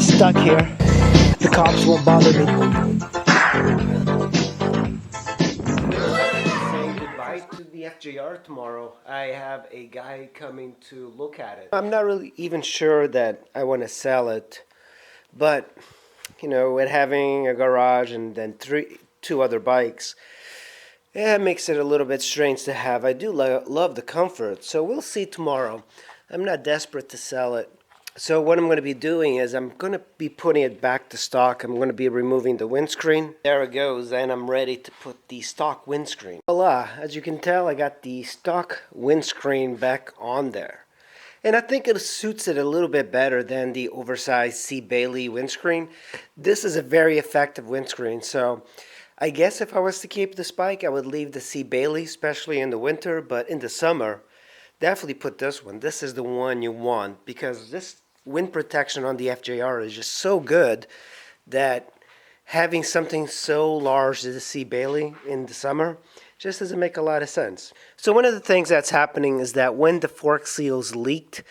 stuck here. The cops won't bother me. Saying goodbye to the FJR tomorrow. I have a guy coming to look at it. I'm not really even sure that I want to sell it, but you know, with having a garage and then two other bikes, yeah, it makes it a little bit strange to have. I do love the comfort, so we'll see tomorrow. I'm not desperate to sell it. So what I'm going to be doing is I'm going to be putting it back to stock. I'm going to be removing the windscreen. There it goes, and I'm ready to put the stock windscreen. Voila, as you can tell, I got the stock windscreen back on there. And I think it suits it a little bit better than the oversized C. Bailey windscreen. This is a very effective windscreen, so I guess if I was to keep this bike, I would leave the C. Bailey, especially in the winter, but in the summer, definitely put this one. This is the one you want because this wind protection on the FJR is just so good that having something so large as the C. Bailey in the summer just doesn't make a lot of sense. So one of the things that's happening is that when the fork seals leaked,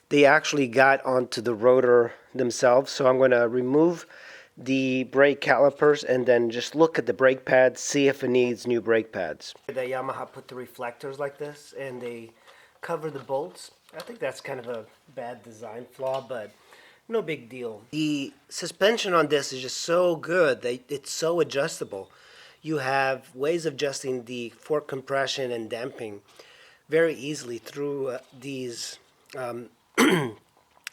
they actually got onto the rotor themselves. So I'm going to remove the brake calipers and then just look at the brake pads, see if it needs new brake pads. The Yamaha put the reflectors like this and they cover the bolts. I think that's kind of a bad design flaw, but no big deal. The suspension on this is just so good that it's so adjustable. You have ways of adjusting the fork compression and damping very easily through these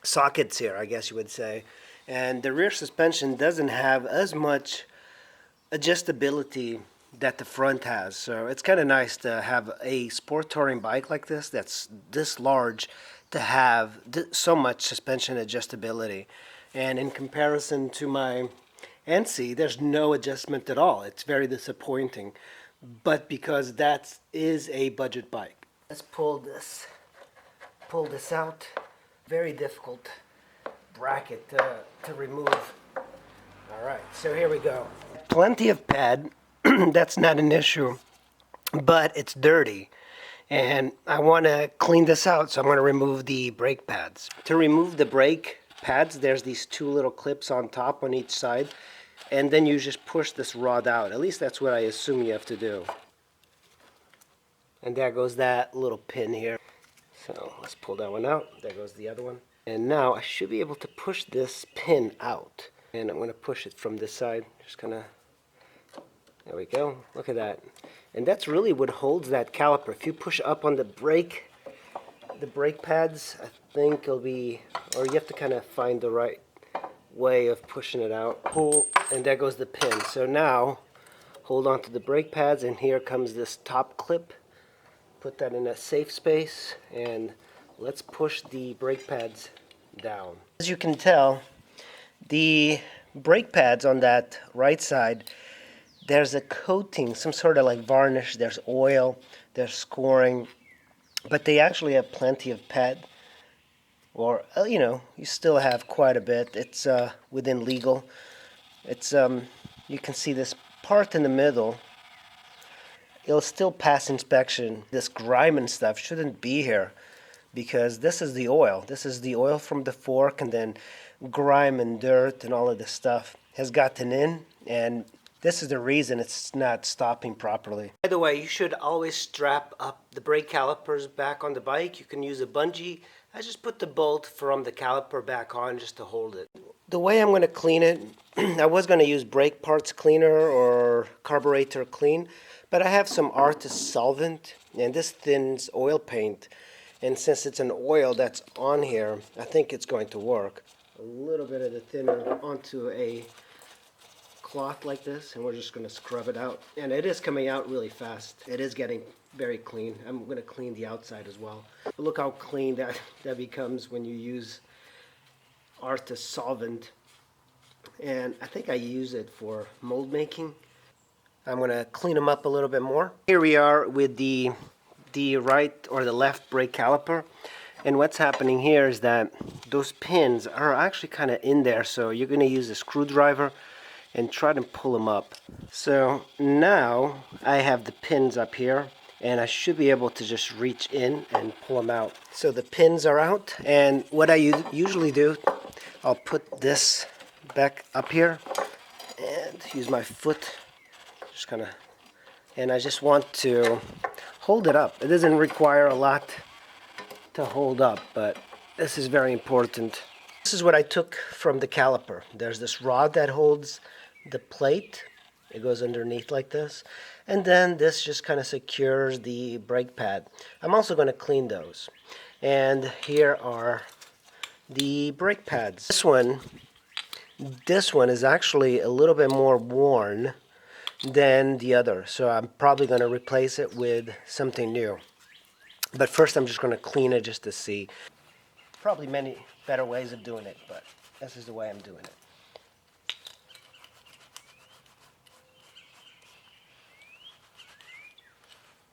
sockets here, I guess you would say. And the rear suspension doesn't have as much adjustability that the front has. So it's kind of nice to have a sport touring bike like this that's this large to have so much suspension adjustability. And in comparison to my NC, there's no adjustment at all. It's very disappointing. But because that is a budget bike. Let's pull this out. Very difficult bracket to remove. All right, so here we go. Plenty of pad. That's not an issue, but it's dirty and I want to clean this out, so I'm going to remove the brake pads. To remove the brake pads, there's these two little clips on top on each side, and then you just push this rod out. At least that's what I assume you have to do. And there goes that little pin here. So let's pull that one out. There goes the other one. And now I should be able to push this pin out. And I'm going to push it from this side. Just kind of, there we go. Look at that. And that's really what holds that caliper. If you push up on the brake pads, I think it'll be, or you have to kind of find the right way of pushing it out. Pull, and there goes the pin. So now, hold on to the brake pads, and here comes this top clip. Put that in a safe space, and let's push the brake pads down. As you can tell, the brake pads on that right side, there's a coating, some sort of like varnish, there's oil, there's scoring, but they actually have plenty of pad, or you know, you still have quite a bit. It's within legal. It's you can see this part in the middle, it'll still pass inspection. This grime and stuff shouldn't be here because this is the oil. This is the oil from the fork, and then grime and dirt and all of this stuff has gotten in, and this is the reason it's not stopping properly. By the way, you should always strap up the brake calipers back on the bike. You can use a bungee. I just put the bolt from the caliper back on just to hold it. The way I'm going to clean it, I was going to use brake parts cleaner or carburetor clean, but I have some Artist solvent, and this thins oil paint. And since it's an oil that's on here, I think it's going to work. A little bit of the thinner onto a cloth like this, and we're just going to scrub it out. And it is coming out really fast. It is getting very clean. I'm going to clean the outside as well. But look how clean that becomes when you use Artist solvent. And I think I use it for mold making. I'm going to clean them up a little bit more. Here we are with the right or the left brake caliper. And what's happening here is that those pins are actually kind of in there, so you're going to use a screwdriver and try to pull them up. So now I have the pins up here, and I should be able to just reach in and pull them out. So the pins are out, and what I usually do, I'll put this back up here and use my foot, just kind of, and I just want to hold it up. It doesn't require a lot to hold up, but this is very important. This is what I took from the caliper. There's this rod that holds the plate. It goes underneath like this. And then this just kind of secures the brake pad. I'm also going to clean those. And here are the brake pads. This one is actually a little bit more worn than the other. So I'm probably going to replace it with something new. But first I'm just going to clean it just to see. Probably many better ways of doing it, but this is the way I'm doing it.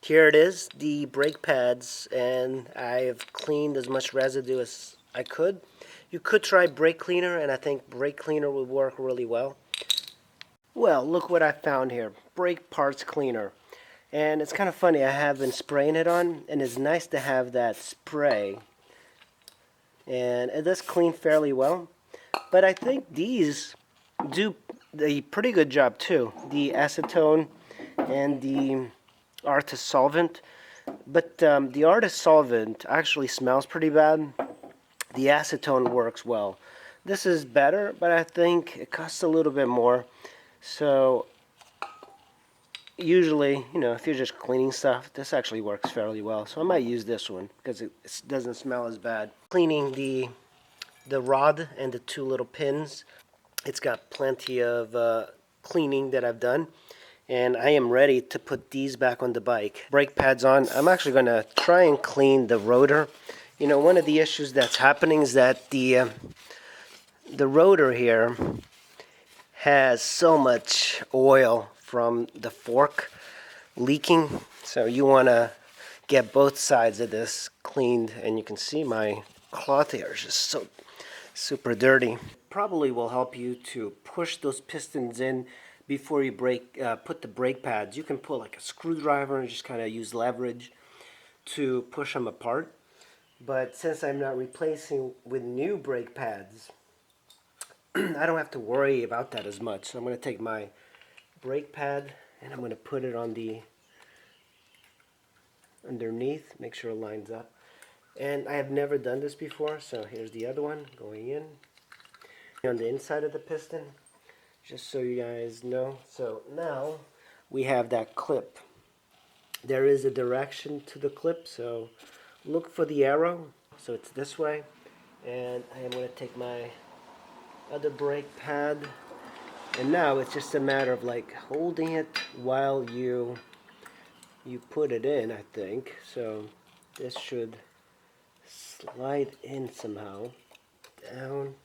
Here it is, the brake pads, and I've cleaned as much residue as I could. You could try brake cleaner, and I think brake cleaner would work really well. Well, look what I found here, brake parts cleaner. And it's kind of funny, I have been spraying it on, and it's nice to have that spray. And it does clean fairly well. But I think these do a pretty good job too. The acetone and the Artis solvent. But the Artis solvent actually smells pretty bad. The acetone works well. This is better, but I think it costs a little bit more. So usually, you know, if you're just cleaning stuff, this actually works fairly well. So I might use this one because it doesn't smell as bad. Cleaning the rod and the two little pins, it's got plenty of cleaning that I've done. And I am ready to put these back on the bike. Brake pads on. I'm actually going to try and clean the rotor. You know, one of the issues that's happening is that the rotor here has so much oil from the fork leaking, so you want to get both sides of this cleaned. And you can see my cloth here is just so super dirty. Probably will help you to push those pistons in before you put the brake pads. You can pull like a screwdriver and just kind of use leverage to push them apart. But since I'm not replacing with new brake pads, I don't have to worry about that as much. So I'm going to take my brake pad and I'm going to put it on the underneath, make sure it lines up. And I have never done this before, so here's the other one going in on the inside of the piston, just so you guys know. So now we have that clip. There is a direction to the clip, so look for the arrow. So it's this way, and I am going to take my other brake pad, and now it's just a matter of like holding it while you put it in, I think. So this should slide in somehow down.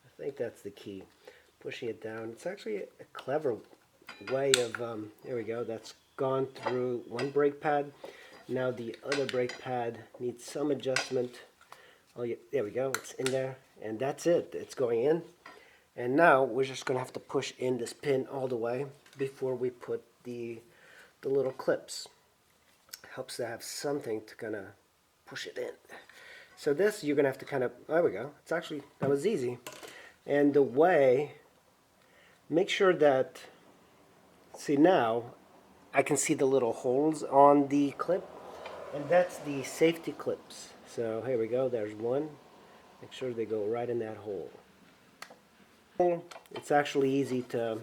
I think that's the key, pushing it down. It's actually a clever way of there we go, that's gone through one brake pad. Now the other brake pad needs some adjustment. Oh yeah, there we go, it's in there, and that's it, it's going in. And now we're just going to have to push in this pin all the way before we put the little clips. Helps to have something to kind of push it in. So this you're going to have to kind of, there we go, it's actually, that was easy. And the way, make sure that, see now, I can see the little holes on the clip, and that's the safety clips. So here we go, there's one. Make sure they go right in that hole. It's actually easy to,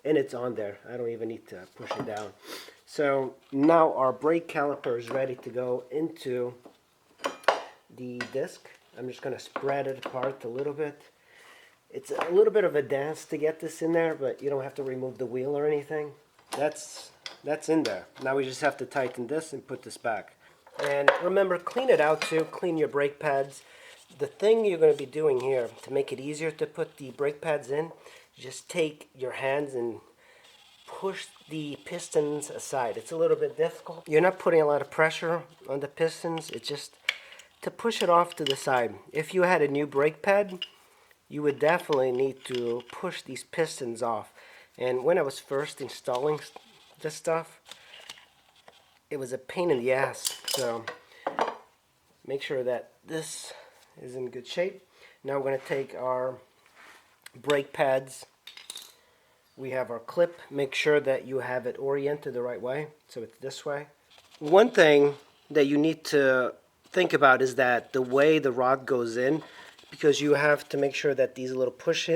and it's on there. I don't even need to push it down. So now our brake caliper is ready to go into the disc. I'm just going to spread it apart a little bit. It's a little bit of a dance to get this in there, but you don't have to remove the wheel or anything. That's in there. Now we just have to tighten this and put this back. And remember, clean it out too. Clean your brake pads. The thing you're going to be doing here to make it easier to put the brake pads in, just take your hands and push the pistons aside. It's a little bit difficult. You're not putting a lot of pressure on the pistons. It's just to push it off to the side. If you had a new brake pad, you would definitely need to push these pistons off. And when I was first installing this stuff, it was a pain in the ass. So make sure that this is in good shape. Now we're going to take our brake pads. We have our clip. Make sure that you have it oriented the right way, so it's this way. One thing that you need to think about is that the way the rod goes in, because you have to make sure that these little push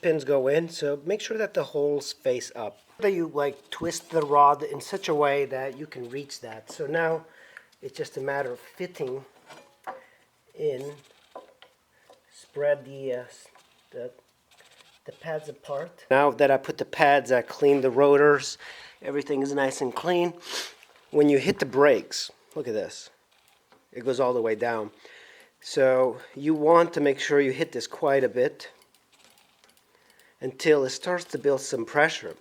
pins go in, so make sure that the holes face up. That you like twist the rod in such a way that you can reach that. So now it's just a matter of fitting in, spread the pads apart. Now that I put the pads, I cleaned the rotors, everything is nice and clean. When you hit the brakes, look at this, it goes all the way down. So you want to make sure you hit this quite a bit until it starts to build some pressure.